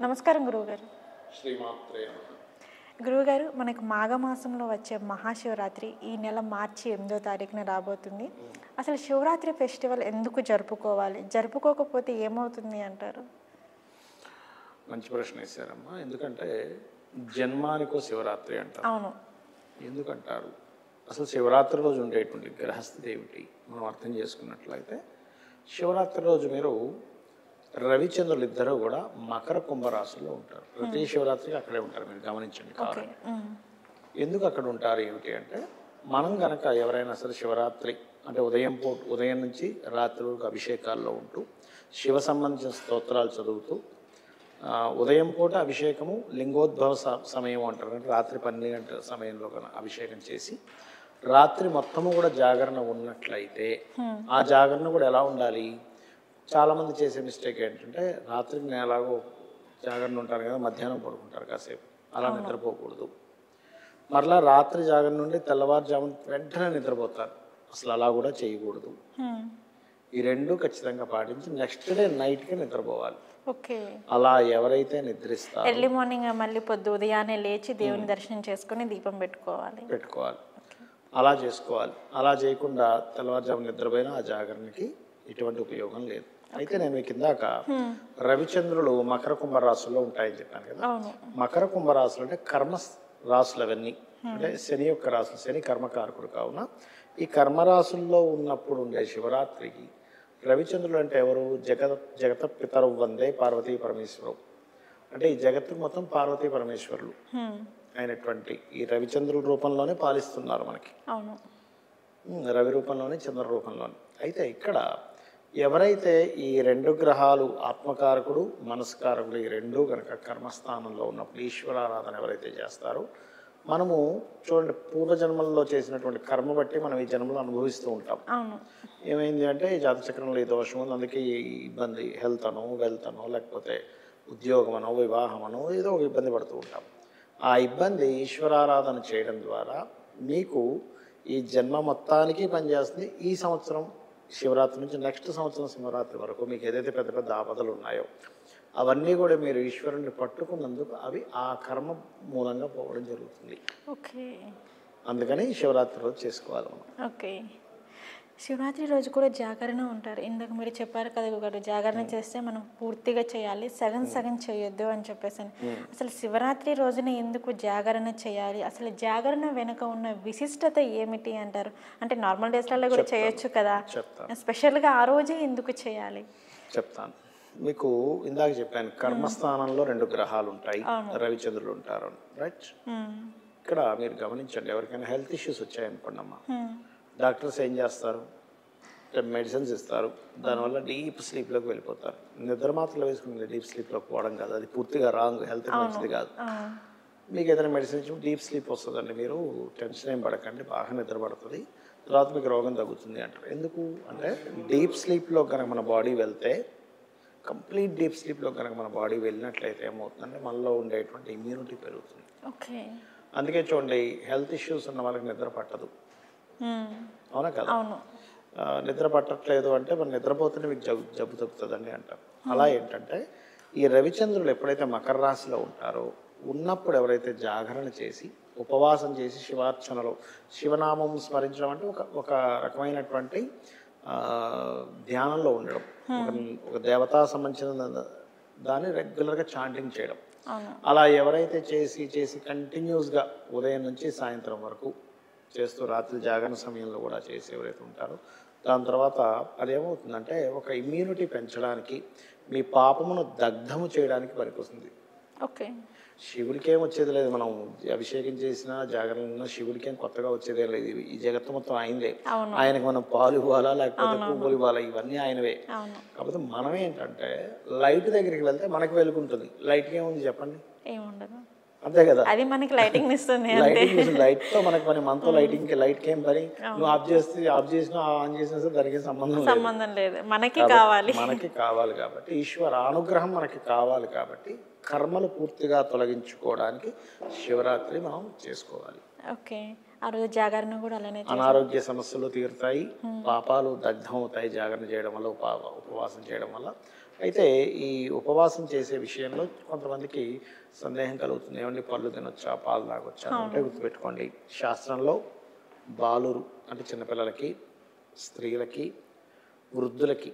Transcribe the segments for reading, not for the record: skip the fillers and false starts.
నమస్కారం గురువుగారు. శ్రీమాత్రే నమః. గురువుగారు, మనకు మాఘమాసంలో వచ్చే మహాశివరాత్రి ఈ నెల మార్చి 8వ తారీఖున రాబోతుంది. అసలు శివరాత్రి ఫెస్టివల్ ఎందుకు జరుపుకోవాలి? జరుపుకోకపోతే ఏమవుతుంది అంటారు? మంచి ప్రశ్న వేశారమ్మా. ఎందుకంటే జన్మానికో శివరాత్రి అంటారు. అవును. ఎందుకంటారు? అసలు శివరాత్రి రోజు ఉండేటువంటి గ్రహస్థితి ఏమిటి మనం అర్థం చేసుకున్నట్లయితే, శివరాత్రి రోజు మీరు రవిచంద్రులు ఇద్దరు కూడా మకర కుంభరాశుల్లో ఉంటారు. ప్రతి శివరాత్రికి అక్కడే ఉంటారు, మీరు గమనించండి కావాలంటే. ఎందుకు అక్కడ ఉంటారు ఏమిటి అంటే, మనం కనుక ఎవరైనా సరే శివరాత్రి అంటే ఉదయం నుంచి రాత్రి వరకు అభిషేకాల్లో ఉంటూ శివ సంబంధించిన స్తోత్రాలు చదువుతూ ఉదయం పూట అభిషేకము లింగోద్భవ సమయం అంటారు, అంటే రాత్రి 12 గంటల సమయంలో అభిషేకం చేసి రాత్రి మొత్తము కూడా జాగరణ ఉన్నట్లయితే, ఆ జాగరణ కూడా ఎలా ఉండాలి? చాలామంది చేసే మిస్టేక్ ఏంటంటే, రాత్రి నేను ఎలాగో జాగరణ ఉంటాను కదా, మధ్యాహ్నం పడుకుంటారు కాసేపు, అలా నిద్రపోకూడదు. మరలా రాత్రి జాగరణ నుండి తెల్లవారుజామున వెంటనే నిద్రపోతారు, అసలు అలా కూడా చేయకూడదు. ఈ రెండు ఖచ్చితంగా పాటించి నెక్స్ట్ డే నైట్కి నిద్రపోవాలి. ఓకే. అలా ఎవరైతే నిద్రిస్తారో ఎర్లీ మార్నింగ్ మళ్ళీ ఉదయాన్నే లేచి దేవుని దర్శనం చేసుకుని దీపం పెట్టుకోవాలి. అలా చేసుకోవాలి. అలా చేయకుండా తెల్లవారుజామున నిద్రపోయినా ఆ జాగరణకి ఎటువంటి ఉపయోగం లేదు. అయితే నేను మీకు ఇందాక రవిచంద్రులు మకర కుంభరాశుల్లో ఉంటాయని చెప్పాను కదా. మకర కుంభరాశులు అంటే కర్మ రాశులు అవన్నీ, అంటే శని యొక్క రాశులు. శని కర్మకారకుడు కావున ఈ కర్మరాశుల్లో ఉన్నప్పుడు ఉండే శివరాత్రికి రవిచంద్రులు అంటే ఎవరు? జగత పితరు వందే పార్వతీ పరమేశ్వరం. అంటే ఈ జగత్తు మొత్తం పార్వతీ పరమేశ్వరులు అయినటువంటి ఈ రవిచంద్రుల రూపంలోనే పాలిస్తున్నారు మనకి, రవి రూపంలోనే చంద్ర రూపంలోనే. అయితే ఇక్కడ ఎవరైతే ఈ రెండు గ్రహాలు ఆత్మకారకుడు మనస్కారకుడు ఈ రెండు కనుక కర్మస్థానంలో ఉన్నప్పుడు ఈశ్వరారాధన ఎవరైతే చేస్తారో, మనము చూడండి పూర్వజన్మల్లో చేసినటువంటి కర్మ బట్టి మనం ఈ జన్మలో అనుభవిస్తూ ఉంటాం. ఏమైంది అంటే ఈ జాతచక్రంలో ఈ దోషం ఉంది, అందుకే ఈ ఇబ్బంది, హెల్త్ అనో వెల్త్ అనో లేకపోతే ఉద్యోగం అనో వివాహం అనో ఏదో ఒక ఇబ్బంది పడుతూ ఉంటాం. ఆ ఇబ్బంది ఈశ్వరారాధన చేయడం ద్వారా మీకు ఈ జన్మ మొత్తానికి పనిచేస్తుంది. ఈ సంవత్సరం శివరాత్రి నుంచి నెక్స్ట్ సంవత్సరం శివరాత్రి వరకు మీకు ఏదైతే పెద్ద పెద్ద ఆపదలు ఉన్నాయో అవన్నీ కూడా మీరు ఈశ్వరుని పట్టుకున్నందుకు అవి ఆ కర్మ మూలంగా పోవడం జరుగుతుంది. అందుకని శివరాత్రి రోజు చేసుకోవాలి మనం. ఓకే. శివరాత్రి రోజు కూడా జాగరణ ఉంటారు. ఇందాక మీరు చెప్పారు కదా గురుగారు, జాగరణ చేస్తే మనం పూర్తిగా చేయాలి, సగం చేయొద్దు అని చెప్పేసి. అసలు శివరాత్రి రోజున ఎందుకు జాగరణ చేయాలి? అసలు జాగరణ వెనుక ఉన్న విశిష్టత ఏమిటి అంటారు? అంటే నార్మల్ డేస్లలో కూడా చేయొచ్చు కదా, స్పెషల్గా ఆ రోజే ఎందుకు చేయాలి? చెప్తాను. మీకు ఇందాక చెప్పాను కర్మస్థానంలో రెండు గ్రహాలు ఉంటాయి, రవిచంద్రులు ఉంటారు, రైట్? ఇక్కడ మీరు గమనించండి, ఎవరికైనా హెల్త్ ఇష్యూస్ వచ్చాయనుకోండి అమ్మా, డాక్టర్స్ ఏం చేస్తారు? మెడిసిన్స్ ఇస్తారు, దానివల్ల డీప్ స్లీప్లోకి వెళ్ళిపోతారు. నిద్ర మాత్రలు వేసుకుని డీప్ స్లీప్లోకి పోవడం కాదు, అది పూర్తిగా రాంగ్, హెల్త్ మంచిది కాదు. మీకు ఏదైనా మెడిసిన్ ఇచ్చి డీప్ స్లీప్ వస్తుందండి, మీరు టెన్షన్ ఏం పడకండి, బాగా నిద్ర పడుతుంది, తర్వాత మీకు రోగం తగ్గుతుంది అంటారు. ఎందుకు అంటే డీప్ స్లీప్లో కనుక మన బాడీ వెళ్తే, కంప్లీట్ డీప్ స్లీప్లో కనుక మన బాడీ వెళ్ళినట్లయితే ఏమవుతుందంటే మనలో ఉండేటువంటి ఇమ్యూనిటీ పెరుగుతుంది. అందుకే చూడండి, హెల్త్ ఇష్యూస్ ఉన్న వాళ్ళకి నిద్ర పట్టదు, అవునా కదా? నిద్ర పట్టట్లేదు అంటే మనం నిద్రపోతేనే మీకు జబ్బు తగ్గుతుందండి అంటారు. అలా ఏంటంటే ఈ రవిచంద్రులు ఎప్పుడైతే మకర రాశిలో ఉంటారో ఉన్నప్పుడు ఎవరైతే జాగరణ చేసి ఉపవాసం చేసి శివార్చనలో శివనామం స్మరించడం అంటే ఒక రకమైనటువంటి ధ్యానంలో ఉండడం, ఒక దేవతా సంబంధించిన దాన్ని రెగ్యులర్గా చాంటింగ్ చేయడం, అలా ఎవరైతే చేసి కంటిన్యూస్గా ఉదయం నుంచి సాయంత్రం వరకు చేస్తూ రాత్రి జాగరణ సమయంలో కూడా చేసి ఎవరైతే ఉంటారో, దాని తర్వాత అదేమవుతుందంటే ఒక ఇమ్యూనిటీ పెంచడానికి, మీ పాపమును దగ్ధము చేయడానికి పనికొస్తుంది. శివుడికి ఏం వచ్చేది లేదు, మనం అభిషేకం చేసినా జాగరణ శివుడికి ఏం కొత్తగా వచ్చేదే లేదు, ఈ జగత్తు మొత్తం ఆయనదే. ఆయనకు మనం పాలు ఇవ్వాలా లేకపోతే పువ్వులు ఇవ్వాలా, ఇవన్నీ ఆయనవే. కాకపోతే మనం ఏంటంటే లైట్ దగ్గరికి వెళ్తే మనకు వెలుగుంటుంది, లైట్కి ఏముంది చెప్పండి? అంతే కదా, అది మనకి లైటింగ్ ఇస్తుంది. లైట్ తో మనకి పని, మనతో లైటింగ్ కి లైట్ కి ఏం పని? నువ్వు ఆఫ్ చేసినా ఆన్ చేసినా సరే దానికి సంబంధం లేదు, మనకి కావాలి కాబట్టి ఈశ్వర అనుగ్రహం మనకి కావాలి కాబట్టి కర్మలు పూర్తిగా తొలగించుకోవడానికి శివరాత్రి మనం చేసుకోవాలి. ఆ రోజు జాగరణ కూడా అలానే, అనారోగ్య సమస్యలు తీరుతాయి, పాపాలు దగ్ధం అవుతాయి జాగరణ చేయడం వల్ల, ఉపవాసం చేయడం వల్ల. అయితే ఈ ఉపవాసం చేసే విషయంలో కొంతమందికి సందేహం కలుగుతుంది, ఏమండి పళ్ళు తినొచ్చా, పాలు తాగొచ్చా అంటే గుర్తుపెట్టుకోండి, శాస్త్రంలో బాలురు అంటే చిన్నపిల్లలకి, స్త్రీలకి, వృద్ధులకి,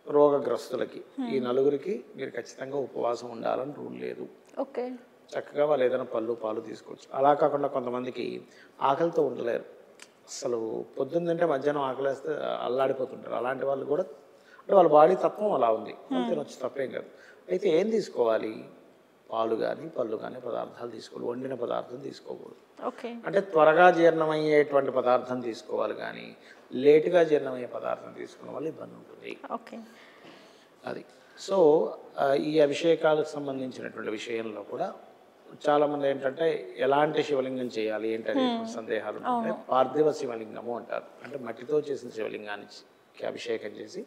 రోగగ్రస్తులకి ఈ నలుగురికి మీరు ఖచ్చితంగా ఉపవాసం ఉండాలని రూల్ లేదు. ఓకే. చక్కగా వాళ్ళు ఏదైనా పళ్ళు పాలు తీసుకోవచ్చు. అలా కాకుండా కొంతమందికి ఆకలితో ఉండలేరు, అసలు పొద్దున్న తింటే మధ్యాహ్నం ఆకలేస్తే అల్లాడిపోతుంటారు. అలాంటి వాళ్ళు కూడా అంటే వాళ్ళ బాడీ తత్వం అలా ఉంది, తినొచ్చు, తప్పేం కాదు. అయితే ఏం తీసుకోవాలి, పాలు కానీ పళ్ళు కానీ పదార్థాలు తీసుకోవాలి, వండిన పదార్థం తీసుకోకూడదు. ఓకే. అంటే త్వరగా జీర్ణమయ్యేటువంటి పదార్థం తీసుకోవాలి, కానీ లేటుగా జీర్ణమయ్యే పదార్థం తీసుకున్న వల్ల ఇబ్బంది ఉంటుంది. ఓకే. అది సో ఈ అభిషేకాలకు సంబంధించినటువంటి విషయంలో కూడా చాలామంది ఏంటంటే ఎలాంటి శివలింగం చేయాలి ఏంటనే సందేహాలు ఉంటాయి. పార్థివ శివలింగము అంటారు, అంటే మట్టితో చేసిన శివలింగానికి అభిషేకం చేసి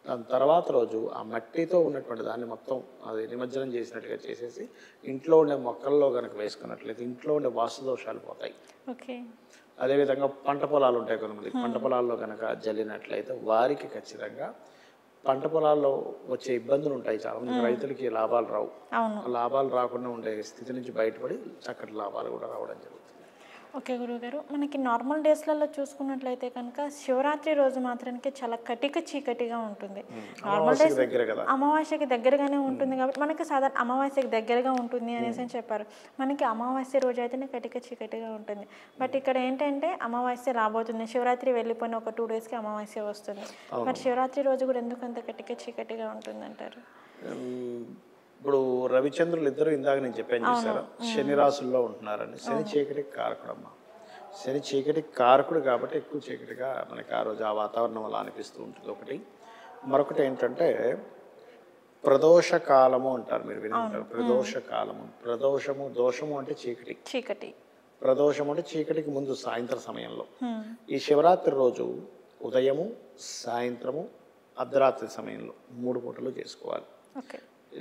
దాని తర్వాత రోజు ఆ మట్టితో ఉన్నటువంటి దాన్ని మొత్తం అది నిమజ్జనం చేసినట్టుగా చేసేసి ఇంట్లో ఉండే మొక్కల్లో కనుక వేసుకున్నట్లయితే ఇంట్లో ఉండే వాస్తు దోషాలు పోతాయి. ఓకే. అదేవిధంగా పంట పొలాలు ఉంటాయి కొంతమంది, పంట పొలాల్లో కనుక జల్లినట్లయితే వారికి ఖచ్చితంగా పంట పొలాల్లో వచ్చే ఇబ్బందులు ఉంటాయి. చాలామంది రైతులకి లాభాలు రావు, లాభాలు రాకుండా ఉండే స్థితి నుంచి బయటపడి చక్కటి లాభాలు కూడా రావడం జరుగుతుంది. ఓకే గురువుగారు, మనకి నార్మల్ డేస్లలో చూసుకున్నట్లయితే కనుక శివరాత్రి రోజు మాత్రానికి చాలా కటిక చీకటిగా ఉంటుంది. నార్మల్ డేస్ అమావాస్యకి దగ్గరగానే ఉంటుంది కాబట్టి మనకి సాధారణ అమావాస్యకి దగ్గరగా ఉంటుంది అనేసి చెప్పారు. మనకి అమావాస్య రోజు అయితేనే కటిక చీకటిగా ఉంటుంది. బట్ ఇక్కడ ఏంటంటే అమావాస్య రాబోతుంది, శివరాత్రి వెళ్ళిపోయిన ఒక 2 డేస్కి అమావాస్య వస్తుంది. మరి శివరాత్రి రోజు కూడా ఎందుకు అంత కటిక చీకటిగా ఉంటుంది అంటారు? ఇప్పుడు రవిచంద్రులు ఇద్దరు ఇందాక నేను చెప్పాను చూసారా, శని రాసుల్లో ఉంటున్నారని. శని చీకటికి కారకుడమ్మా, శని చీకటికి కారకుడు కాబట్టి ఎక్కువ చీకటిగా మనకి ఆ రోజు ఆ వాతావరణం అలా అనిపిస్తూ ఉంటుంది. ఒకటి, మరొకటి ఏంటంటే ప్రదోష కాలము అంటారు, మీరు విని ఉంటారు. ప్రదోష కాలము, ప్రదోషము, దోషము అంటే చీకటి, ప్రదోషం అంటే చీకటికి ముందు సాయంత్రం సమయంలో. ఈ శివరాత్రి రోజు ఉదయము, సాయంత్రము, అర్ధరాత్రి సమయంలో 3 పూటలు చేసుకోవాలి.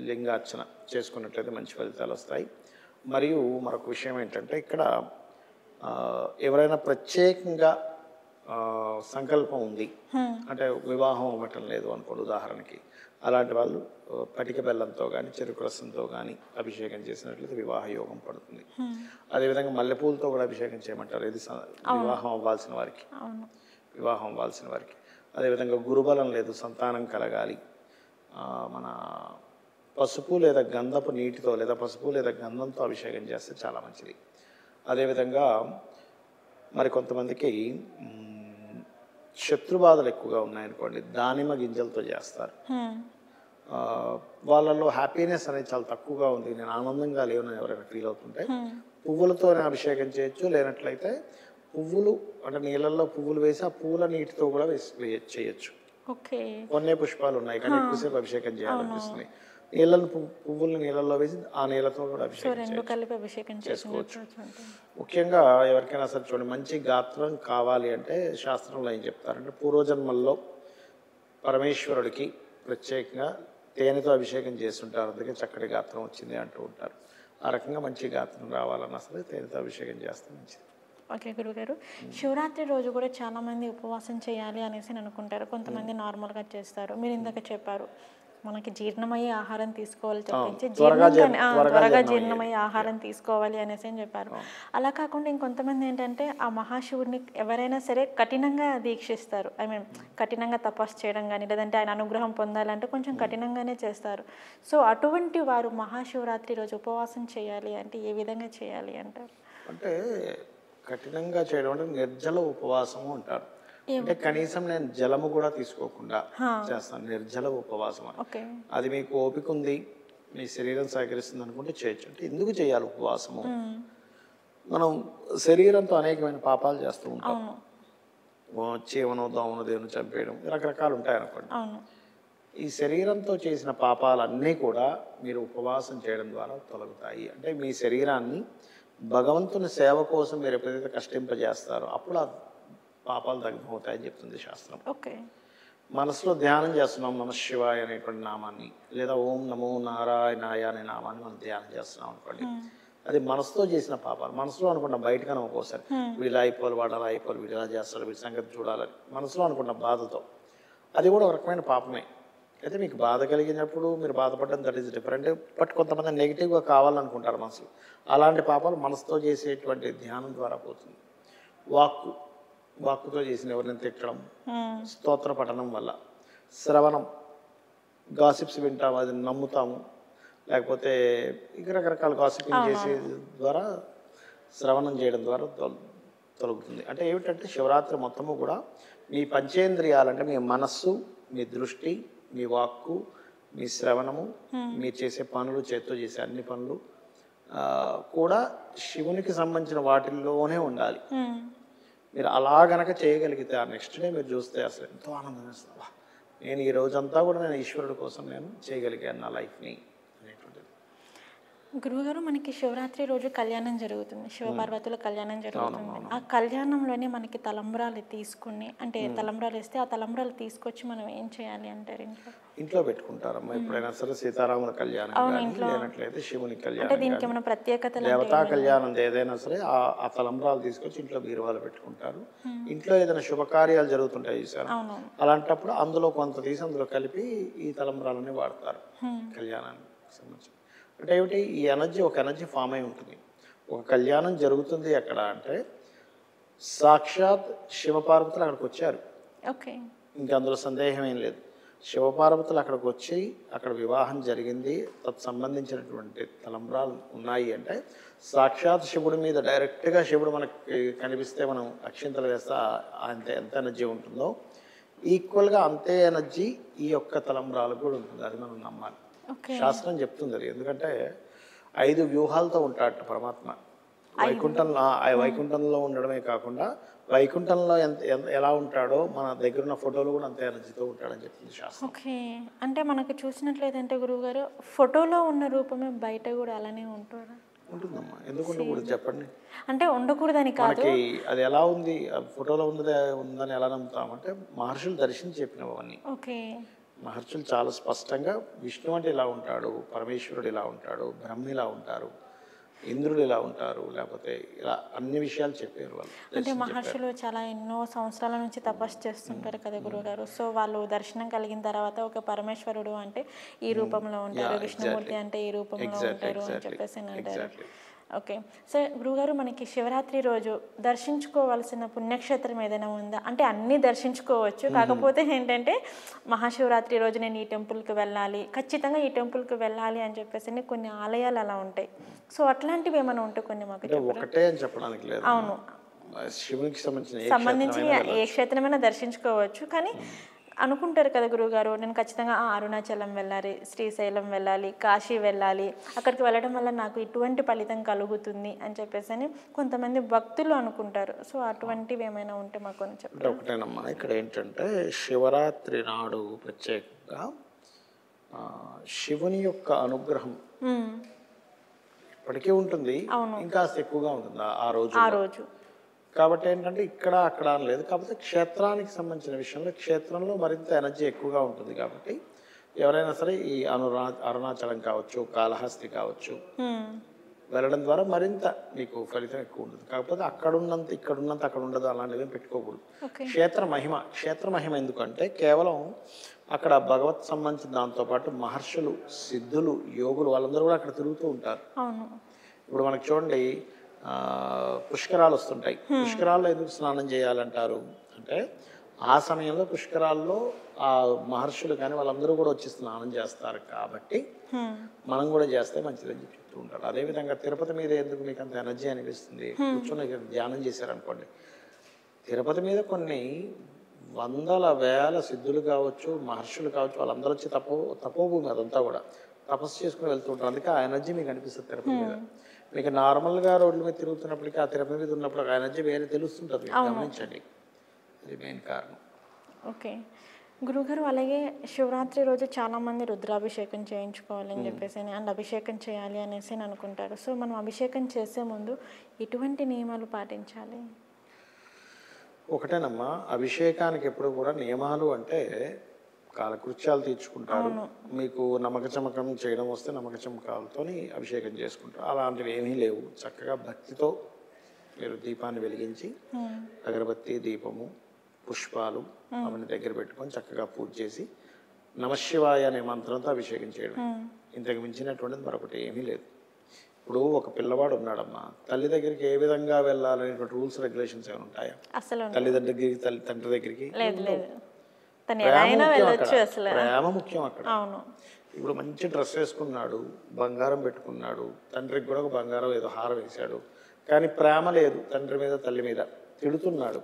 లింగార్చన చేసుకున్నట్లయితే మంచి ఫలితాలు వస్తాయి. మరియు మరొక విషయం ఏంటంటే ఇక్కడ ఎవరైనా ప్రత్యేకంగా సంకల్పం ఉంది అంటే వివాహం అవ్వటం లేదు అనుకోండి ఉదాహరణకి, అలాంటి వాళ్ళు పటిక బెల్లంతో కానీ చెరుకు రసంతో కానీ అభిషేకం చేసినట్లయితే వివాహ యోగం పడుతుంది. అదేవిధంగా మల్లెపూలతో కూడా అభిషేకం చేయమంటారు, ఇది వివాహం అవ్వాల్సిన వారికి. అదేవిధంగా గురుబలం లేదు, సంతానం కలగాలి, మన పసుపు లేదా గంధపు నీటితో లేదా పసుపు లేదా గంధంతో అభిషేకం చేస్తే చాలా మంచిది. అదేవిధంగా మరి కొంతమందికి శత్రుబాధలు ఎక్కువగా ఉన్నాయనుకోండి, దానిమ్మ గింజలతో చేస్తారు. వాళ్ళలో హ్యాపీనెస్ అనేది చాలా తక్కువగా ఉంది, నేను ఆనందంగా లేవని ఎవరైనా ఫీల్ అవుతుంటే పువ్వులతోనే అభిషేకం చేయొచ్చు. లేనట్లయితే పువ్వులు అంటే నీళ్ళల్లో పువ్వులు వేసి ఆ పూల నీటితో కూడా చేయొచ్చు. కొన్ని పుష్పాలు ఉన్నాయి కానీ ఎక్కువసేపు అభిషేకం చేయాలనిపిస్తుంది, పువ్వుల్ని నీళ్ళల్లో వేసి ఆ నీళ్ళతో కూడా అభిషేకం చేసుకోవచ్చు. ముఖ్యంగా ఎవరికైనా సరే చూడండి, మంచి గాత్రం కావాలి అంటే శాస్త్రంలో ఏం చెప్తారంటే పూర్వజన్మల్లో పరమేశ్వరుడికి ప్రత్యేకంగా తేనెతో అభిషేకం చేస్తుంటారు, అందుకే చక్కటి గాత్రం వచ్చింది అంటూ ఉంటారు. ఆ రకంగా మంచి గాత్రం రావాలన్నా సరే తేనెతో అభిషేకం చేస్తే మంచిది. ఓకే గురుగారు, శివరాత్రి రోజు కూడా చాలామంది ఉపవాసం చేయాలి అనేసి అనుకుంటారు, కొంతమంది నార్మల్గా చేస్తారు. మీరు ఇందాక చెప్పారు మనకి జీర్ణమయ్యే ఆహారం తీసుకోవాలి చెప్పించి త్వరగా జీర్ణమయ్యే ఆహారం తీసుకోవాలి అనేసి అని చెప్పారు. అలా కాకుండా ఇంకొంతమంది ఏంటంటే ఆ మహాశివుడిని ఎవరైనా సరే కఠినంగా దీక్షిస్తారు, కఠినంగా తపస్సు చేయడం కానీ లేదంటే ఆయన అనుగ్రహం పొందాలంటే కొంచెం కఠినంగానే చేస్తారు. సో అటువంటి వారు మహాశివరాత్రి రోజు ఉపవాసం చేయాలి అంటే ఏ విధంగా చేయాలి అంటారు? అంటే కఠినంగా చేయడం అంటే నిర్జల ఉపవాసము అంటారు. అంటే కనీసం నేను జలము కూడా తీసుకోకుండా చేస్తాను, నిర్జల ఉపవాసం అని. అది మీకు ఓపిక ఉంది, మీ శరీరం సహకరిస్తుంది అనుకుంటే చేయొచ్చు. అంటే ఎందుకు చేయాలి ఉపవాసము? మనం శరీరంతో అనేకమైన పాపాలు చేస్తూ ఉంటాం, చీవను దోమను దేవుని చంపేయడం రకరకాలు ఉంటాయనుకోండి. ఈ శరీరంతో చేసిన పాపాలన్నీ కూడా మీరు ఉపవాసం చేయడం ద్వారా తొలగుతాయి. అంటే మీ శరీరాన్ని భగవంతుని సేవ కోసం మీరు ఎప్పుడైతే కష్టింపజేస్తారో అప్పుడు ఆ పాపాలు దగ్ధమవుతాయని చెప్తుంది శాస్త్రం. మనసులో ధ్యానం చేస్తున్నాం నమఃశివాయ అనేటువంటి నామాన్ని, లేదా ఓం నమో నారాయణాయ అనే నామాన్ని మనం ధ్యానం చేస్తున్నాం అనుకోండి, అది మనసుతో చేసిన పాపాలు. మనసులో అనుకుంటాం, బయటకనే ఒక్కోసారి వీళ్ళు అయిపోవాలి, వాడు అలా అయిపోవాలి, వీడు ఇలా చేస్తారు, వీడి సంగతి చూడాలని మనసులో అనుకుంటాం బాధతో, అది కూడా ఒక రకమైన పాపమే. అయితే మీకు బాధ కలిగినప్పుడు మీరు బాధపడడం దట్ ఈస్ డిఫరెంట్. బట్ కొంతమంది నెగిటివ్గా కావాలనుకుంటారు మనసు. అలాంటి పాపాలు మనసుతో చేసేటువంటి ధ్యానం ద్వారా పోతుంది. వాక్కుతో చేసిన ఎవరిని తిట్టడం, స్తోత్ర పఠనం వల్ల, శ్రవణం, గాసిప్స్ వింటాము, అది నమ్ముతాము, లేకపోతే ఇక రకరకాల గాసిపింగ్ చేసే ద్వారా, శ్రవణం చేయడం ద్వారా తొలగుతుంది. అంటే ఏమిటంటే శివరాత్రి మొత్తము కూడా మీ పంచేంద్రియాలంటే మీ మనస్సు, మీ దృష్టి, మీ వాక్కు, మీ శ్రవణము, మీరు చేసే పనులు, చేత్తో చేసే అన్ని పనులు కూడా శివునికి సంబంధించిన వాటిల్లోనే ఉండాలి. మీరు అలా గనక చేయగలిగితే ఆ నెక్స్ట్ డే మీరు చూస్తే అసలు ఎంతో ఆనందం వేస్తుంది. నేను ఈ రోజంతా కూడా నేను ఈశ్వరుడి కోసం నేను చేయగలిగాను నా లైఫ్ని అనేటువంటిది. గురువుగారు, మనకి శివరాత్రి రోజు కళ్యాణం జరుగుతుంది, శివపార్వతుల కళ్యాణం జరుగుతుంది. ఆ కళ్యాణంలోనే మనకి తలంబ్రాలు తీసుకుని, అంటే తలంబ్రాలు ఇస్తే ఆ తలంబ్రాలు తీసుకొచ్చి మనం ఏం చేయాలి అంటారు? ఇంట్లో పెట్టుకుంటారమ్మా ఎప్పుడైనా సరే. సీతారాముల కళ్యాణం కానీ, లేనట్లయితే శివుని కళ్యాణం, దీనికి ఏమైనా ప్రత్యేకత, దేవతా కళ్యాణం ఏదైనా సరే ఆ తలంబ్రాలు తీసుకొచ్చి ఇంట్లో బీరువాలు పెట్టుకుంటారు. ఇంట్లో ఏదైనా శుభకార్యాలు జరుగుతుంటాయి చూసారు, అలాంటప్పుడు అందులో కొంత తీసి అందులో కలిపి ఈ తలంబ్రాలని వాడతారు కళ్యాణానికి సంబంధించి. అంటే ఏమిటి, ఈ ఎనర్జీ ఒక ఎనర్జీ ఫామ్ అయి ఉంటుంది. ఒక కళ్యాణం జరుగుతుంది ఎక్కడ అంటే సాక్షాత్ శివపార్వతులు అక్కడికి వచ్చారు. ఓకే, ఇంకా అందులో సందేహం ఏం లేదు. శివపార్వతులు అక్కడికి వచ్చి అక్కడ వివాహం జరిగింది, సంబంధించినటువంటి తలంబ్రాలు ఉన్నాయి అంటే సాక్షాత్ శివుడి మీద డైరెక్ట్గా శివుడు మనకి కనిపిస్తే మనం అక్షింతలు వేస్తే ఎంత ఎనర్జీ ఉంటుందో ఈక్వల్గా అంతే ఎనర్జీ ఈ యొక్క తలంబ్రాలకు కూడా ఉంటుంది. అది మనం నమ్మాలి. శాస్త్రం చెప్తుంది అది. ఎందుకంటే 5 వ్యూహాలతో ఉంటాడు పరమాత్మ. వైకుంఠంలో ఉండడమే కాకుండా వైకుంఠంలో ఎలా ఉంటాడో మన దగ్గర ఉన్న ఫోటోలు కూడా అంతే ఎనర్జీతో ఉంటాడని చెప్తుంది శాస్త్రం. ఓకే, అంటే మనకు చూసినట్లయితే గురువు గారు, ఫోటోలో ఉన్న రూపమే బయట కూడా అలానే ఉంటారా? ఉంటుందమ్మా, ఎందుకు ఉండకూడదు చెప్పండి. అంటే ఉండకూడదని కాదు, అది ఎలా ఉంది, ఫోటోలో ఉందని ఎలా నమ్ముతామంటే మహర్షులు దర్శించి చెప్పినవన్నీ. ఓకే, మహర్షులు చాలా స్పష్టంగా విష్ణు అంటే ఇలా ఉంటాడు, పరమేశ్వరుడు ఇలా ఉంటాడు, బ్రహ్మ ఇలా ఉంటారు, ఇంద్రుడు ఇలా ఉంటారు, లేకపోతే ఇలా అన్ని విషయాలు చెప్పారు వాళ్ళు. అంటే మహర్షులు చాలా ఎన్నో సంవత్సరాల నుంచి తపస్సు చేస్తుంటారు కదా గురువుగారు. సో వాళ్ళు దర్శనం కలిగిన తర్వాత ఒక పరమేశ్వరుడు అంటే ఈ రూపంలో ఉంటారు, విష్ణుమూర్తి అంటే ఈ రూపంలో ఉంటారు అని చెప్పేసి అంటారు. ఓకే, సో గురువుగారు, మనకి శివరాత్రి రోజు దర్శించుకోవాల్సిన పుణ్యక్షేత్రం ఏదైనా ఉందా? అంటే అన్నీ దర్శించుకోవచ్చు, కాకపోతే ఏంటంటే మహాశివరాత్రి రోజు నేను ఈ టెంపుల్కి వెళ్ళాలి, ఖచ్చితంగా ఈ టెంపుల్కి వెళ్ళాలి అని చెప్పేసి కొన్ని ఆలయాలు అలా ఉంటాయి. సో అట్లాంటివి ఏమైనా ఉంటే కొన్ని మాకు ఒకటే అని చెప్పడానికి లేదు. అవును, శివునికి సంబంధించి ఏ క్షేత్రమైనా దర్శించుకోవచ్చు, కానీ అనుకుంటారు కదా గురువుగారు, నేను ఖచ్చితంగా అరుణాచలం వెళ్ళాలి, శ్రీశైలం వెళ్ళాలి, కాశీ వెళ్ళాలి, అక్కడికి వెళ్ళడం వల్ల నాకు ఇటువంటి ఫలితం కలుగుతుంది అని చెప్పేసి అని కొంతమంది భక్తులు అనుకుంటారు. సో అటువంటివి ఏమైనా ఉంటే మాకు కొంచెం చెప్పండి. ఒకటేనమ్మా, ఇక్కడ ఏంటంటే శివరాత్రి నాడు ప్రత్యేకంగా శివుని యొక్క అనుగ్రహం ఇప్పటికీ ఉంటుంది, ఇంకా ఎక్కువగా ఉంటుంది ఆ రోజు. కాబట్టి ఏంటంటే ఇక్కడ అక్కడ అని లేదు, కాకపోతే క్షేత్రానికి సంబంధించిన విషయంలో క్షేత్రంలో మరింత ఎనర్జీ ఎక్కువగా ఉంటుంది. కాబట్టి ఎవరైనా సరే ఈ అరుణాచలం కావచ్చు, కాళహస్తి కావచ్చు వెళ్ళడం ద్వారా మరింత మీకు ఫలితం ఎక్కువ ఉంటుంది. కాకపోతే అక్కడున్నంత ఇక్కడున్నంత అక్కడ ఉండదు, అలాంటివి పెట్టుకోకూడదు. క్షేత్ర మహిమ ఎందుకంటే కేవలం అక్కడ భగవత్ సంబంధించిన దాంతోపాటు మహర్షులు, సిద్ధులు, యోగులు వాళ్ళందరూ కూడా అక్కడ తిరుగుతూ ఉంటారు. ఇప్పుడు మనకు చూడండి పుష్కరాలు వస్తుంటాయి. పుష్కరాల్లో ఎందుకు స్నానం చేయాలంటారు అంటే ఆ సమయంలో పుష్కరాల్లో ఆ మహర్షులు కానీ వాళ్ళందరూ కూడా వచ్చి స్నానం చేస్తారు కాబట్టి మనం కూడా చేస్తే మంచిదని చెప్తూ ఉంటారు. అదేవిధంగా తిరుపతి మీద ఎందుకు మీకు అంత ఎనర్జీ అనిపిస్తుంది, కూర్చొని ధ్యానం చేశారనుకోండి, తిరుపతి మీద కొన్ని వందల వేల సిద్ధులు కావచ్చు, మహర్షులు కావచ్చు, వాళ్ళందరూ వచ్చి తపోభూమి అదంతా కూడా తపస్సు చేసుకుని వెళ్తుంటారు. అందుకే ఆ ఎనర్జీ మీకు అనిపిస్తుంది తిరుపతి మీద. మీకు నార్మల్గా రోడ్ల మీద తిరుగుతున్నప్పటికీ ఆ తిరుపతి మీద ఉన్నప్పుడు ఆ ఎనర్జీ వేరే తెలుస్తుంటుంది, గమనించండి. అది మెయిన్ కారణం. ఓకే గురుగారు, అలాగే శివరాత్రి రోజు చాలామంది రుద్రాభిషేకం చేయించుకోవాలని చెప్పేసి అండ్ అభిషేకం చేయాలి అనేసి అనుకుంటారు. సో మనం అభిషేకం చేసే ముందు ఎటువంటి నియమాలు పాటించాలి? ఒకటేనమ్మా, అభిషేకానికి ఎప్పుడు కూడా నియమాలు అంటే కాలకృత్యాలు తీర్చుకుంటారు. మీకు నమ్మక చమకం చేయడం వస్తే నమ్మక చమకాలతో అభిషేకం చేసుకుంటారు. అలాంటివి ఏమీ లేవు. చక్కగా భక్తితో మీరు దీపాన్ని వెలిగించి అగరబత్తి, దీపము, పుష్పాలు అవన్నీ దగ్గర పెట్టుకొని చక్కగా పూజ చేసి నమశివాయ అనే మంత్రంతో అభిషేకం చేయడం. ఇంతకు మించినటువంటిది మరొకటి ఏమీ లేదు. ఇప్పుడు ఒక పిల్లవాడు ఉన్నాడమ్మా, తల్లి దగ్గరికి ఏ విధంగా వెళ్ళాలనేటువంటి రూల్స్ రెగ్యులేషన్స్ ఏమైనా ఉంటాయా? అసలు తల్లిదండ్రి దగ్గరికి తండ్రి దగ్గరికి లేదు లేదు, తను ఎలా అయినా వెళ్ళొచ్చు అసలు. ప్రేమ ముఖ్యం అక్కడ. అవును. ఇప్పుడు మంచి డ్రెస్ వేసుకున్నాడు, బంగారం పెట్టుకున్నాడు, తండ్రికి కూడా ఒక బంగారం ఏదో హారం వేశాడు, కానీ ప్రేమ లేదు తండ్రి మీద తల్లి మీద, తిడుతున్నాడు.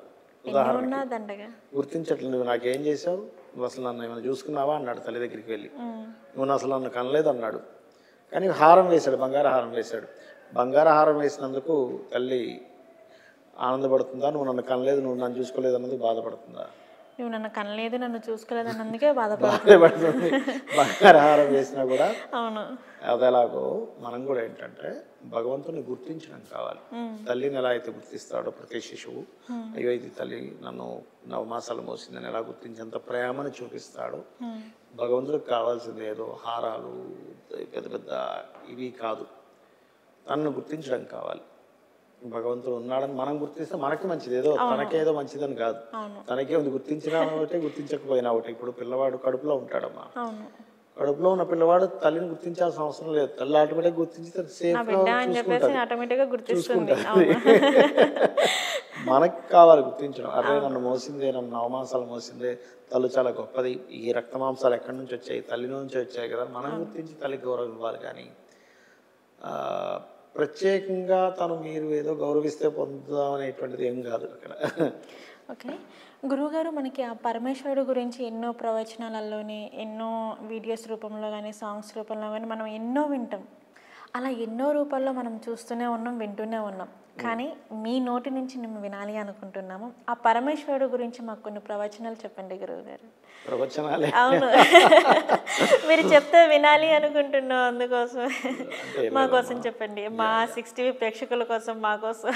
ఉదాహరణ దండగా గుర్తించట్లేదు, నువ్వు నాకేం చేసావు, నువ్వు అసలు నన్ను ఏమైనా చూసుకున్నావా అన్నాడు తల్లి దగ్గరికి వెళ్ళి. నువ్వు అసలు నన్ను కనలేదు అన్నాడు. కానీ హారం వేశాడు, బంగార హారం వేశాడు. బంగార హారం వేసినందుకు తల్లి ఆనందపడుతుందా? నువ్వు నన్ను కనలేదు, నువ్వు నన్ను చూసుకోలేదు అన్నది బాధపడుతుందా? నువ్వు నన్ను కనలేదు, నన్ను చూసుకోలేదు అన్నందుకే బాధపడుతుంది. బంగార హారం వేసినా కూడా. అవును. అదేలాగో మనం కూడా ఏంటంటే భగవంతుని గుర్తించడం కావాలి. తల్లిని ఎలా అయితే గుర్తిస్తాడో ప్రతి శిశువు, అయ్యో ఇది తల్లి నన్ను 9 మాసాలు మోసిందని ఎలా గుర్తించేంత ప్రేమను చూపిస్తాడో, భగవంతుడికి కావాల్సింది ఏదో హారాలు పెద్ద పెద్ద ఇవి కాదు, తనను గుర్తించడం కావాలి. భగవంతుడు ఉన్నాడని మనం గుర్తిస్తే మనకి మంచిది, ఏదో తనకేదో మంచిదని కాదు. తనకే ఉంది, గుర్తించినా ఒకటే గుర్తించకపోయినా ఒకటి. ఇప్పుడు పిల్లవాడు కడుపులో ఉంటాడమ్మా, కడుపులో ఉన్న పిల్లవాడు తల్లిని గుర్తించాల్సిన అవసరం లేదు, తల్లి ఆటోమేటిక్ గుర్తించి చూసుకుంటారు. మనకి కావాలి గుర్తించడం, అరే నన్ను మోసిందే, నన్ను 9 మాసాలు మోసిందే, తల్లి చాలా గొప్పది, ఈ రక్త మాంసాలు ఎక్కడి నుంచి వచ్చాయి, తల్లి నుంచి వచ్చాయి కదా, మనం గుర్తించి తల్లికి గౌరవం ఇవ్వాలి. కానీ ప్రత్యేకంగా తను మీరు ఏదో గౌరవిస్తే పొందుదాం అనేటువంటిది ఏం కాదు అక్కడ. ఓకే గురువుగారు, మనకి ఆ పరమేశ్వరుడు గురించి ఎన్నో ప్రవచనాలలోని, ఎన్నో వీడియోస్ రూపంలో కానీ, సాంగ్స్ రూపంలో కానీ మనం ఎన్నో వింటాం. అలా ఎన్నో రూపాల్లో మనం చూస్తూనే ఉన్నాం, వింటూనే ఉన్నాం. కానీ మీ నోటి నుంచి మేము వినాలి అనుకుంటున్నాము. ఆ పరమేశ్వరుడు గురించి మాకు కొన్ని ప్రవచనాలు చెప్పండి గురువుగారు. ప్రవచనాలే? అవును, మీరు చెప్తే వినాలి అనుకుంటున్నాం, అందుకోసం మా కోసం చెప్పండి, మా 60 ప్రేక్షకుల కోసం, మా కోసం.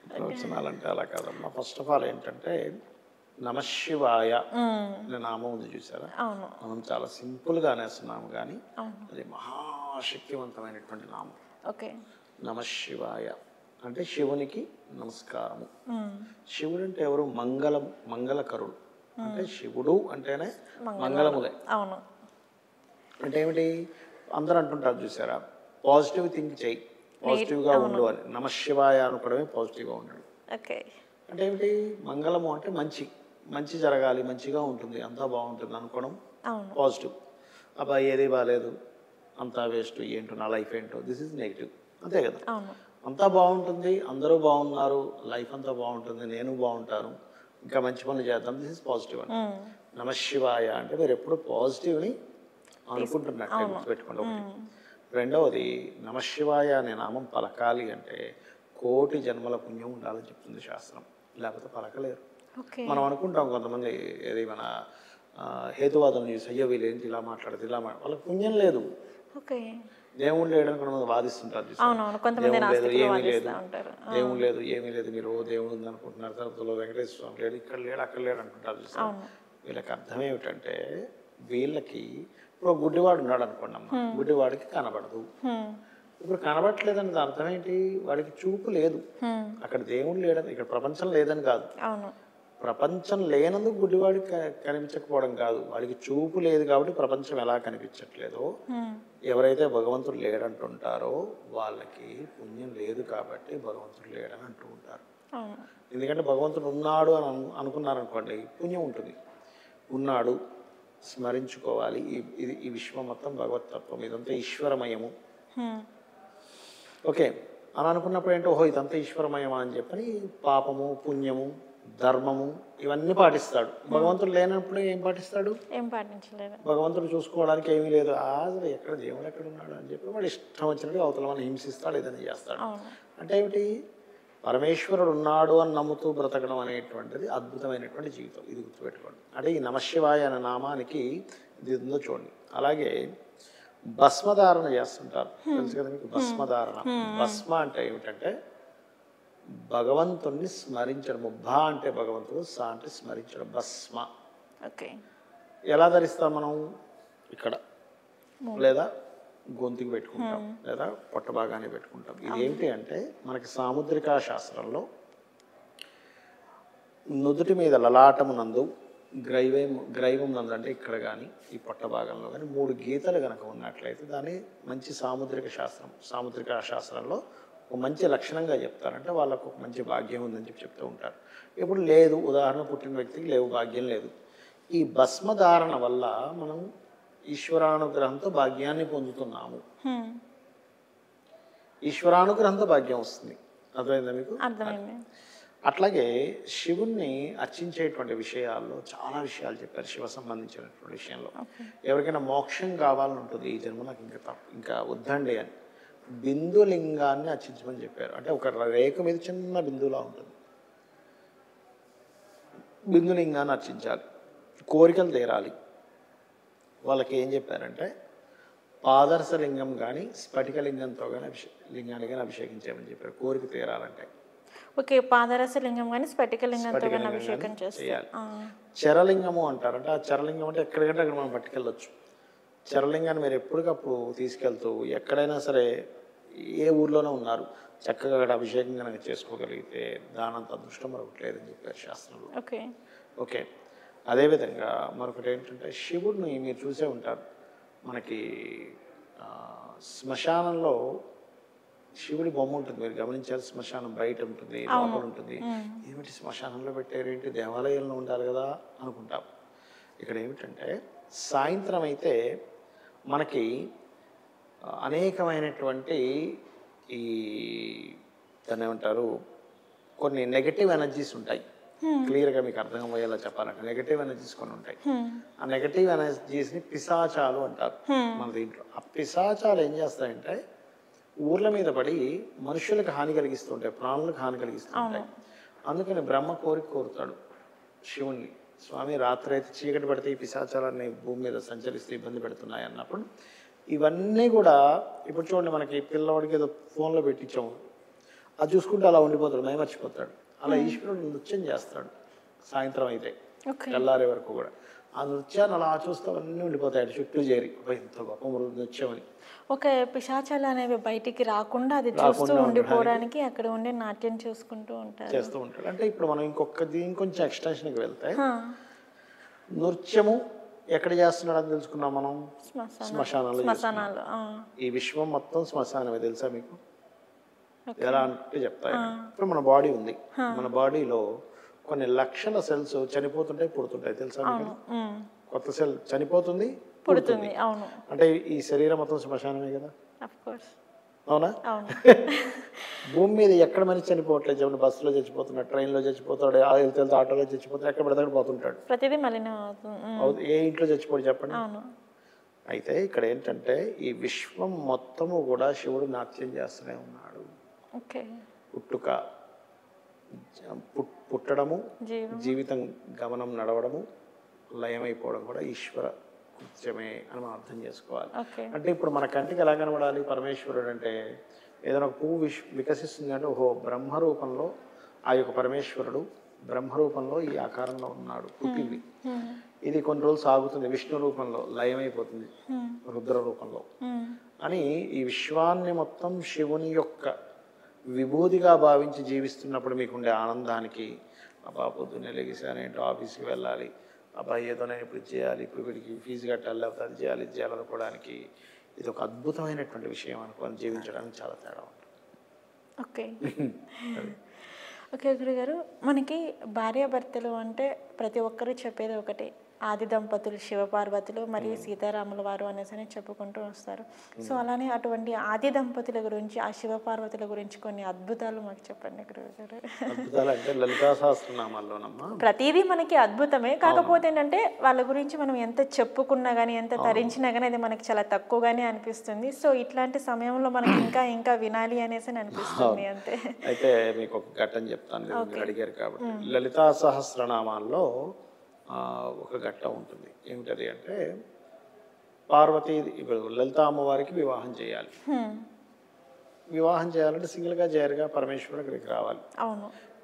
ప్రవచనాలు అంటే అలా కాదమ్మా. ఫస్ట్ ఆఫ్ ఆల్ ఏంటంటే నమశివాయ అనే నామం ఉంది చూసారా, మనం చాలా సింపుల్గా అనేస్తున్నాము, కానీ అది మహాశక్తివంతమైనటువంటి నామం. ఓకే. నమశివాయ అంటే శివునికి నమస్కారము. శివుడు అంటే ఎవరు? మంగళకరుడు. అంటే శివుడు అంటేనే మంగళములే. అవును. అంటే ఏమిటి? అందరూ అంటుంటారు చూసారా, పాజిటివ్ థింక్ చేయి, పాజిటివ్గా ఉండు అని. నమశివాయ అనుకోవడమే పాజిటివ్గా ఉండడం. ఓకే. అంటే ఏమిటి? మంగళము అంటే మంచి జరగాలి, మంచిగా ఉంటుంది, అంతా బాగుంటుంది అనుకోవడం పాజిటివ్. అబ్బాయి ఏది బాగాలేదు, అంతా వేస్ట్, ఏంటో నా లైఫ్ ఏంటో, దిస్ ఈజ్ నెగిటివ్. అంతే కదా. అంతా బాగుంటుంది, అందరూ బాగున్నారు, లైఫ్ అంతా బాగుంటుంది, నేను బాగుంటాను, ఇంకా మంచి పనులు చేద్దాం, దిస్ ఇస్ పాజిటివ్ అని. నమశివాయ అంటే మీరు ఎప్పుడు పాజిటివ్ని అనుకుంటున్నట్టే గుర్తుపెట్టుకోండి. ఒకటి. రెండవది, నమశివాయ అనే నామం పలకాలి అంటే 1,000,000 జన్మల పుణ్యం ఉండాలని చెప్తుంది శాస్త్రం, లేకపోతే పలకలేరు. మనం అనుకుంటాం కొంతమంది, ఏది మన హేతువాదం చేసి, అయ్యో వీళ్ళు ఏంటి ఇలా మాట్లాడదు, వాళ్ళకి పుణ్యం లేదు, దేవుడు లేడని కొంతమంది వాదిస్తుంటారు. దేవుడు లేదు, ఏమీ లేదు, మీరు దేవుడు ఉంది అనుకుంటున్నారు, తిరుపతిలో వెంకటేశ్వర స్వామి లేడు, ఇక్కడ లేడు, అక్కడ లేడు అంటుంటారు చూసారు. వీళ్ళకి అర్థం ఏమిటంటే, వీళ్ళకి ఇప్పుడు గుడ్డివాడు ఉన్నాడు అనుకోండి అమ్మ, గుడ్డివాడికి కనబడదు. ఇప్పుడు కనబడట్లేదని అర్థం ఏంటి? వాడికి చూపు లేదు, అక్కడ దేవుడు లేడని, ఇక్కడ ప్రపంచం లేదని కాదు. ప్రపంచం లేనందుకు గుడ్డివాడికి కనిపించకపోవడం కాదు, వాడికి చూపు లేదు కాబట్టి ప్రపంచం ఎలా కనిపించట్లేదో, ఎవరైతే భగవంతుడు లేడంటుంటారో వాళ్ళకి పుణ్యం లేదు కాబట్టి భగవంతుడు లేడని అంటూ ఉంటారు. ఎందుకంటే భగవంతుడు ఉన్నాడు అని అనుకున్నారనుకోండి, పుణ్యం ఉంటుంది. ఉన్నాడు, స్మరించుకోవాలి, ఈ విశ్వం మొత్తం భగవతత్వం, ఇదంతా ఈశ్వరమయము. ఓకే అని అనుకున్నప్పుడు ఏంటో, ఓహో ఇదంతా ఈశ్వరమయమా అని చెప్పని పాపము, పుణ్యము, ధర్మము ఇవన్నీ పాటిస్తాడు. భగవంతుడు లేనప్పుడు ఏం పాటిస్తాడు? ఏం పాటించలేదు. భగవంతుడు చూసుకోవడానికి ఏమీ లేదు, అసలు ఎక్కడ దేవుడు ఎక్కడ ఉన్నాడు అని చెప్పి వాడు ఇష్టం వచ్చినట్టు అవతల మనం హింసిస్తాడు, ఏదైనా చేస్తాడు. అంటే ఏమిటి? పరమేశ్వరుడు ఉన్నాడు అని నమ్ముతూ బ్రతకడం అనేటువంటిది అద్భుతమైనటువంటి జీవితం. ఇది గుర్తుపెట్టుకోండి. అంటే ఈ నమశివాయ అనే నామానికి ఇది ఉందో చూడండి. అలాగే భస్మధారణ చేస్తుంటారు, తెలుసు కదా మీకు భస్మధారణ. భస్మ అంటే ఏమిటంటే భగవంతుణ్ణి స్మరించడం. భ అంటే భగవంతుడు, స అంటే స్మరించడం, భస్మ. ఎలా ధరిస్తాం మనం? ఇక్కడ లేదా గొంతుకు పెట్టుకుంటాం, లేదా పొట్ట భాగాన్ని పెట్టుకుంటాం. ఇది ఏమిటి అంటే మనకి సాముద్రికా శాస్త్రంలో నుదుటి మీద లలాటమునందు గ్రైవం నందంటే ఇక్కడ కానీ ఈ పొట్ట భాగంలో కానీ 3 గీతలు కనుక ఉన్నట్లయితే దాన్ని మంచి సాముద్రిక శాస్త్రంలో ఒక మంచి లక్షణంగా చెప్తారంటే వాళ్ళకు ఒక మంచి భాగ్యం ఉందని చెప్తూ ఉంటారు. ఇప్పుడు లేదు, ఉదాహరణ పుట్టిన వ్యక్తికి భాగ్యం లేదు. ఈ భస్మధారణ వల్ల మనం ఈశ్వరానుగ్రహంతో భాగ్యాన్ని పొందుతున్నాము. ఈశ్వరానుగ్రహంతో భాగ్యం వస్తుంది. అర్థమైందా మీకు? అర్థమైంది. అట్లాగే శివుణ్ణి అర్చించేటువంటి విషయాల్లో చాలా విషయాలు చెప్పారు. శివ సంబంధించినటువంటి విషయంలో ఎవరికైనా మోక్షం కావాలని ఉంటుంది, ఈ జన్మ నాకు ఇంకా వద్దండి అని బిందులింగాన్ని అర్చించమని చెప్పారు. అంటే ఒక రేఖ మీద చిన్న బిందువులా ఉంటుంది, బిందులింగాన్ని అర్చించాలి. కోరికలు తీరాలి. వాళ్ళకి ఏం చెప్పారంటే పాదర్శలింగం కానీ స్ఫటికలింగంతో కానీ లింగాన్ని కానీ అభిషేకించేయమని చెప్పారు కోరిక తీరాలంటే. ఓకే, పాదరస లింగం కానీ స్ఫటికలింగంతో కానీ అభిషేకం చేయాలి. చరలింగము అంటారంటే ఆ చరలింగం అంటే ఎక్కడికంటే అక్కడ మనం పట్టుకెళ్ళొచ్చు. చరలింగాన్ని మీరు ఎప్పటికప్పుడు తీసుకెళ్తూ ఎక్కడైనా సరే ఏ ఊర్లోనే ఉన్నారు చక్కగా అక్కడ అభిషేకం కనుక చేసుకోగలిగితే దానంత అదృష్టం మరొకటి లేదని చెప్పారు శాస్త్రంలో. ఓకే, అదేవిధంగా మరొకటి ఏంటంటే శివుడిని మీరు చూసే ఉంటారు. మనకి శ్మశానంలో శివుడి బొమ్మ ఉంటుంది, మీరు గమనించారు. శ్మశానం బయట ఉంటుంది, లోపల ఉంటుంది. ఏమిటి శ్మశానంలో పెట్టారేంటి, దేవాలయంలో ఉండాలి కదా అనుకుంటాం. ఇక్కడ ఏమిటంటే సాయంత్రం అయితే మనకి అనేకమైనటువంటి ఈ దాన్ని ఏమంటారు కొన్ని నెగటివ్ ఎనర్జీస్ ఉంటాయి. క్లియర్గా మీకు అర్థమయ్యేలా చెప్పాలంటే నెగటివ్ ఎనర్జీస్ కొన్ని ఉంటాయి. ఆ నెగటివ్ ఎనర్జీస్ని పిశాచాలు అంటారు మన దీంట్లో. ఆ పిశాచాలు ఏం చేస్తాయంటే ఊర్ల మీద పడి మనుషులకు హాని కలిగిస్తుంటాయి, ప్రాణులకు హాని కలిగిస్తుంటాయి. అందుకని బ్రహ్మ కోరుతాడు శివుణ్ణి, స్వామి రాత్రి అయితే చీకటి పడితే ఈ పిశాచాలన్నీ భూమి మీద సంచరిస్తూ ఇబ్బంది పెడుతున్నాయి అన్నప్పుడు ఇవన్నీ కూడా ఇప్పుడు చూడండి, మనకి పిల్లవాడికి ఏదో ఫోన్లో పెట్టించాము, అది చూసుకుంటే అలా ఉండిపోతాడు, మైమర్చిపోతాడు. అలా ఈశ్వరుడు నృత్యం చేస్తాడు సాయంత్రం అయితే తెల్లారే వరకు కూడా. ఆ నృత్యాన్ని అలా చూస్తూ అన్నీ ఉండిపోతాయి చుట్టూ చేరి, ఇంత గొప్ప నృత్యం అని. ఒక పిశాచాలు అనేవి బయటికి రాకుండా అది చూస్తూ ఉండిపోవడానికి అక్కడ ఉండే నాట్యం చేస్తూ ఉంటాడు. అంటే ఇప్పుడు మనం ఇంకొంచెం ఎక్స్టెన్షన్కి వెళ్తే నృత్యము ఎక్కడ చేస్తున్నాడు అని తెలుసుకున్నాం మనం, శ్మశానాలు. ఈ విశ్వం మొత్తం శ్మశానమే, తెలుసా మీకు? ఎలా అంటే చెప్తాయి. ఇప్పుడు మన బాడీ ఉంది, మన బాడీలో కొన్ని లక్షల సెల్స్ చనిపోతుంటాయి, పుడుతుంటాయి, తెలుసా మీకు? కొత్త సెల్ చనిపోతుంది, పుడుతుంది. అంటే ఈ శరీరం మొత్తం శ్మశానమే కదా, అవునా? భూమి మీద ఎక్కడ మనిషి చనిపోవట్లేదు. చెప్పండి, బస్సులో చచ్చిపోతున్నాడు, ట్రైన్లో చచ్చిపోతాడు, వెళ్తే ఆటోలో చచ్చిపోతాడు, ఎక్కడ పడితే పోతుంటాడు. ఏ ఇంట్లో చచ్చిపోడు చెప్పండి. అయితే ఇక్కడ ఏంటంటే ఈ విశ్వం మొత్తము కూడా శివుడు నాట్యం చేస్తూనే ఉన్నాడు. పుట్టుక, పుట్టడము, జీవితం గమనం నడవడము, లయమైపోవడం కూడా ఈశ్వర కృత్యమే అని మనం అర్థం చేసుకోవాలి. అంటే ఇప్పుడు మన కంటికి ఎలా కనబడాలి పరమేశ్వరుడు అంటే? ఏదైనా ఒక పువ్వు వికసిస్తుంది అంటే ఓహో బ్రహ్మరూపంలో ఆ యొక్క పరమేశ్వరుడు బ్రహ్మరూపంలో ఈ ఆకారంలో ఉన్నాడు, పుట్టింది. ఇది కొన్ని రోజులు సాగుతుంది, విష్ణు రూపంలో లయమైపోతుంది, రుద్ర రూపంలో అని ఈ విశ్వాన్ని మొత్తం శివుని యొక్క విభూతిగా భావించి జీవిస్తున్నప్పుడు మీకుండే ఆనందానికి, అబ్బా పొద్దున్నే లెగిసానేంటో ఆఫీస్కి వెళ్ళాలి, అబ్బా ఏదో నేను ఇప్పుడు చేయాలి, ఇప్పుడు వీడికి ఫీజు కట్టాలి, లేకపోతే అది చేయాలి, ఇది చేయాలనుకోవడానికి ఇది ఒక అద్భుతమైనటువంటి విషయం అనుకోని జీవించడానికి చాలా తేడా ఉంటుంది. ఓకే గురుగారు, మనకి భార్యాభర్తలు అంటే ప్రతి ఒక్కరూ చెప్పేది ఒకటి, ఆది దంపతులు శివపార్వతులు మరియు సీతారాముల వారు అనేసి చెప్పుకుంటూ వస్తారు. సో అలానే అటువంటి ఆది దంపతుల గురించి, ఆ శివపార్వతుల గురించి కొన్ని అద్భుతాలు మాకు చెప్పండి గురుగారు. అద్భుతాలు అంటే లలితా సహస్రనామాల్లోనమ్మా ప్రతిదీ మనకి అద్భుతమే, కాకపోతే ఏంటంటే వాళ్ళ గురించి మనం ఎంత చెప్పుకున్నా కానీ ఎంత తరించినా కానీ అది మనకి చాలా తక్కువగానే అనిపిస్తుంది. సో ఇట్లాంటి సమయంలో మనకి ఇంకా ఇంకా వినాలి అనేసి అనిపిస్తుంది అంతే. అయితే మీకు ఒక ఘట్టం చెప్తాను, అడిగారు కాబట్టి. లలితా సహస్రనామాల్లో ఒక ఘట్టం ఉంటుంది. ఏమిటది అంటే పార్వతీ, ఇప్పుడు లలిత అమ్మవారికి వివాహం చేయాలి. వివాహం చేయాలంటే సింగిల్గా చేయరుగా, పరమేశ్వరుడు ఇక్కడికి రావాలి.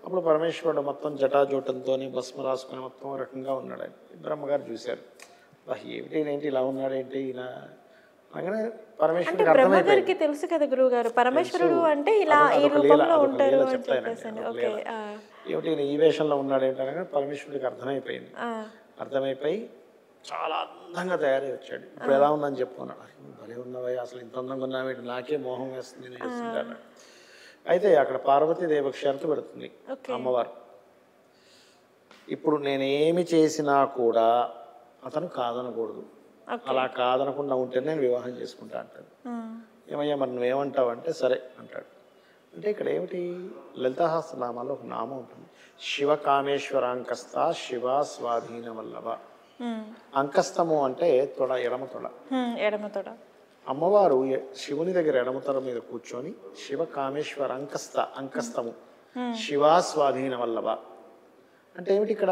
అప్పుడు పరమేశ్వరుడు మొత్తం జటాజూటంతో భస్మ రాసుకుని మొత్తం రకంగా ఉన్నాడు. బ్రహ్మగారు చూశారు, ఏంటి ఇలా ఉన్నాడేంటి ఇలా అనగానే పరమేశ్వరుడికి అర్థమైపోయింది. తెలుసు కదా గురువు గారు, పరమేశ్వరుడు అంటే ఇలా ఈ రూపంలో ఉంటారు అని చెప్పేసి. ఏమిటి ఈ వేషంలో ఉన్నాడు ఏంటనగా పరమేశ్వరుడికి అర్థమైపోయింది. అర్థమైపోయి చాలా అందంగా తయారై వచ్చాడు. ఇప్పుడు ఎలా ఉందని చెప్పుకున్నాడు. భలే ఉన్నవయ్య, అసలు ఇంత అందంగా ఉన్నావు, నాకే మోహం వేస్తుంది నేను చేస్తుంటాను. అయితే అక్కడ పార్వతీదేవి షరతు పెడుతుంది అమ్మవారు, ఇప్పుడు నేనేమి చేసినా కూడా అతను కాదనకూడదు, అలా కాదనకుండా ఉంటే నేను వివాహం చేసుకుంటా అంటాడు. ఏమయ్యా మరి నువ్వేమంటావు అంటే సరే అంటాడు. అంటే ఇక్కడ ఏమిటి, లలితాసహస్రనామాల్లో ఒక నామం ఉంటుంది, శివ కామేశ్వరాంకస్త శివ స్వాధీన వల్లభ. అంకస్తము అంటే తొడ, ఎడమ తొడ. ఎడమ తొడ. అమ్మవారు శివుని దగ్గర ఎడమ తొడ మీద కూర్చొని శివ కామేశ్వర అంకస్తము శివ స్వాధీన వల్లభ అంటే ఏమిటి, ఇక్కడ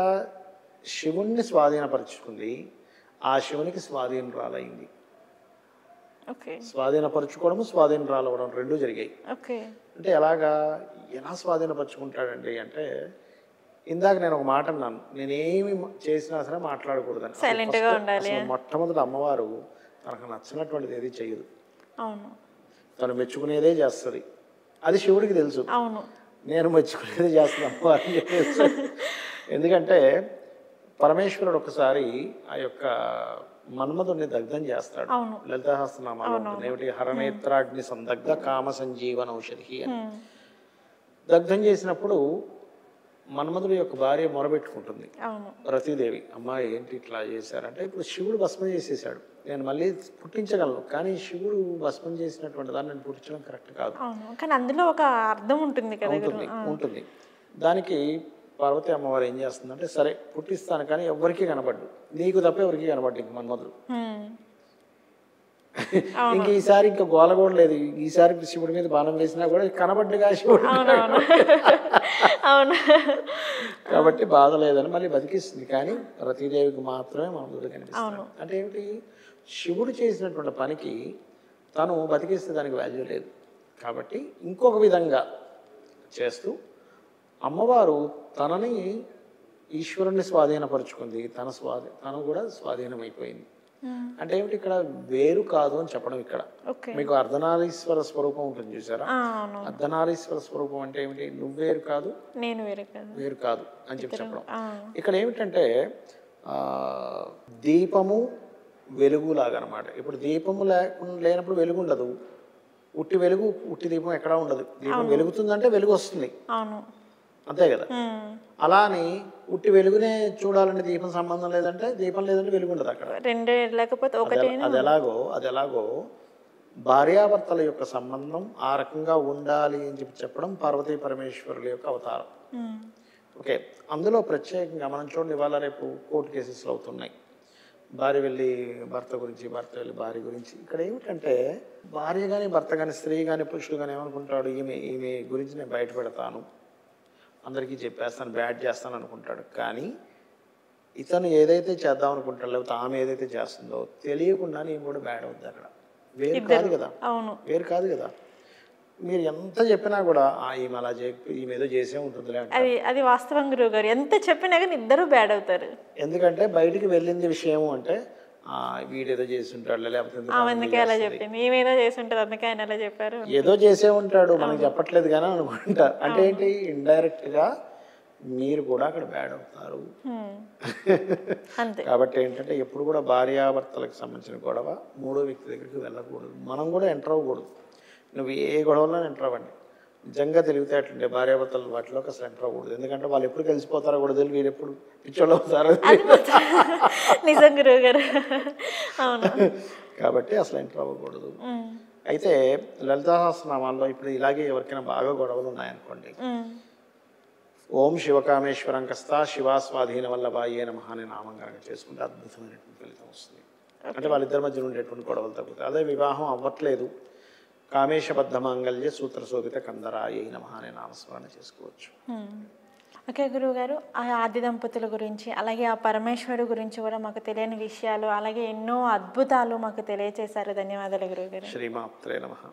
శివుణ్ణి స్వాధీనపరుచుకుంది, ఆ శివునికి స్వాధీనరాలైంది. స్వాధీనపరుచుకోవడము స్వాధీనరాలవడం రెండు జరిగాయి. అంటే ఎలా స్వాధీనపరుచుకుంటాడండి అంటే, ఇందాక నేను ఒక మాట అన్నాను, నేనేమి చేసినా సరే మాట్లాడకూడదని. మొట్టమొదటి అమ్మవారు తనకు నచ్చినటువంటిది ఏది చెయ్యదు, తను మెచ్చుకునేదే చేస్తుంది. అది శివుడికి తెలుసు, నేను మెచ్చుకునేదే చేస్తాను అమ్మవారిని చెప్పేసి. ఎందుకంటే పరమేశ్వరుడు ఒకసారి ఆ యొక్క మన్మధుడిని దగ్ధం చేస్తాడు. లలితాసహస్రనామాలో ఉంటుంది ఏమిటి, హరనేత్రాగ్ని సందగ్ధ కామ సంజీవన ఔషధి అని. దగ్ధం చేసినప్పుడు మన్మధుడి యొక్క భార్య మొరబెట్టుకుంటుంది రతీదేవి, అమ్మాయి ఏంటి ఇట్లా చేశారంటే, ఇప్పుడు శివుడు భస్మం చేసేసాడు, నేను మళ్ళీ పుట్టించగలను, కానీ శివుడు భస్మం చేసినటువంటి దాన్ని నేను పుట్టించడం కరెక్ట్ కాదు. కానీ అందులో ఒక అర్థం ఉంటుంది ఉంటుంది. దానికి పార్వతీ అమ్మవారు ఏం చేస్తుందంటే, సరే పుట్టిస్తాను కానీ ఎవరికి కనబడ్డు, నీకు తప్ప ఎవరికి కనబడ్డు ఇంక మన్మధుడు. ఇంక ఈసారి ఇంకా గోలగోడ లేదు, ఈసారి శివుడి మీద బాణం వేసినా కూడా కనబడ్డగా శివుడు, కాబట్టి బాధ లేదని మళ్ళీ బతికిస్తుంది. కానీ రతీదేవికి మాత్రమే మన్మధుడు కనిపిస్తుంది. అంటే ఏమిటి, శివుడు చేసినటువంటి పనికి తను బతికిస్తే దానికి వాల్యూ లేదు. కాబట్టి ఇంకొక విధంగా చేస్తూ అమ్మవారు తనని ఈశ్వరుణ్ణి స్వాధీనపరుచుకుంది, తను కూడా స్వాధీనమైపోయింది. అంటే ఏమిటి, ఇక్కడ వేరు కాదు అని చెప్పడం. ఇక్కడ మీకు అర్ధనారీశ్వర స్వరూపం ఉంటుంది చూసారా, అర్ధనారీశ్వర స్వరూపం అంటే ఏమిటి, నువ్వు వేరు కాదు నేను వేరు కాదు అని చెప్పడం. ఇక్కడ ఏమిటంటే దీపము వెలుగు లాగా అనమాట. ఇప్పుడు దీపము లేనప్పుడు వెలుగు ఉండదు, ఉట్టి దీపం ఎక్కడా ఉండదు. దీపం వెలుగుతుందంటే వెలుగు వస్తుంది, అంతే కదా. అలా అని ఉట్టి వెలుగునే చూడాలంటే దీపం సంబంధం లేదంటే, దీపం లేదంటే వెలుగు ఉండదు అక్కడ. అది ఎలాగో భార్యాభర్తల యొక్క సంబంధం ఆ రకంగా ఉండాలి అని చెప్పడం పార్వతీ పరమేశ్వరుల యొక్క అవతారం. ఓకే, అందులో ప్రత్యేకంగా మనం చూడండి, ఇవాళ రేపు కోర్టు కేసెస్లు అవుతున్నాయి, భార్య వెళ్ళి భర్త గురించి, భర్త వెళ్ళి భార్య గురించి. ఇక్కడ ఏమిటంటే భార్య కానీ భర్త కానీ స్త్రీ కానీ పురుషుడు కానీ ఏమనుకుంటాడు, ఈమె గురించి నేను బయట పెడతాను, అందరికీ చెప్పేస్తాను, బ్యాడ్ చేస్తాను అనుకుంటాడు. కానీ ఇతను ఏదైతే చేద్దాం అనుకుంటాడు, లేకపోతే ఆమె ఏదైతే చేస్తుందో తెలియకుండా నేను కూడా బ్యాడ్ అవుద్ది. అక్కడ వేరు కాదు కదా. మీరు ఎంత చెప్పినా కూడా ఈమె అలా ఈమె ఏదో చేసే ఉంటుంది. అది వాస్తవం గురువు గారు, ఎంత చెప్పినా కానీ ఇద్దరు బ్యాడ్ అవుతారు. ఎందుకంటే బయటికి వెళ్ళింది విషయం అంటే వీడేదో చేసి ఉంటాడు, లేకపోతే ఏదో చేసే ఉంటాడు, మనకి చెప్పట్లేదు కానీ అనుకుంటారు. అంటే ఏంటి, ఇండైరెక్ట్ గా మీరు కూడా అక్కడ బ్యాడ్ అవుతారు. కాబట్టి ఏంటంటే ఎప్పుడు కూడా భార్యాభర్తలకు సంబంధించిన గొడవ మూడో వ్యక్తి దగ్గరికి వెళ్ళకూడదు, మనం కూడా ఎంటర్ అవ్వకూడదు. నువ్వు ఏ గొడవలో ఎంటర్ అవ్వండి, నిజంగా తెలివితేటలుంటే భార్యాభర్తలు వాటిలోకి అసలు ఎంటర్ అవ్వకూడదు. ఎందుకంటే వాళ్ళు ఎప్పుడు కలిసిపోతారో కూడా తెలియదు, వీరు ఎప్పుడు పిచ్చోళ్ళు అవుతారో కాబట్టి అసలు ఎంటర్ అవ్వకూడదు. అయితే లలితాసహస్రనామాల్లో ఇప్పుడు ఇలాగే ఎవరికైనా బాగా గొడవలు ఉన్నాయనుకోండి, ఓం శివకామేశ్వరంకస్త శివ స్వాధీన వల్లభాయే నమః అనే నామం కనుక చేసుకుంటే అద్భుతమైనటువంటి ఫలితం వస్తుంది. అంటే వాళ్ళిద్దరి మధ్య ఉండేటువంటి గొడవలు తగ్గుతాయి. అదే వివాహం అవ్వట్లేదు, కామేశబద్ధ మాంగళ్య సూత్ర శోభిత కందరాయ నమః అనే నామస్మరణ చేసుకోవచ్చు. ఓకే గురువు గారు, ఆ ఆది దంపతుల గురించి అలాగే ఆ పరమేశ్వరుడు గురించి కూడా మాకు తెలియని విషయాలు అలాగే ఎన్నో అద్భుతాలు మాకు తెలియచేశారు. ధన్యవాదాలు గురువు గారు. శ్రీమాత్రే నమః.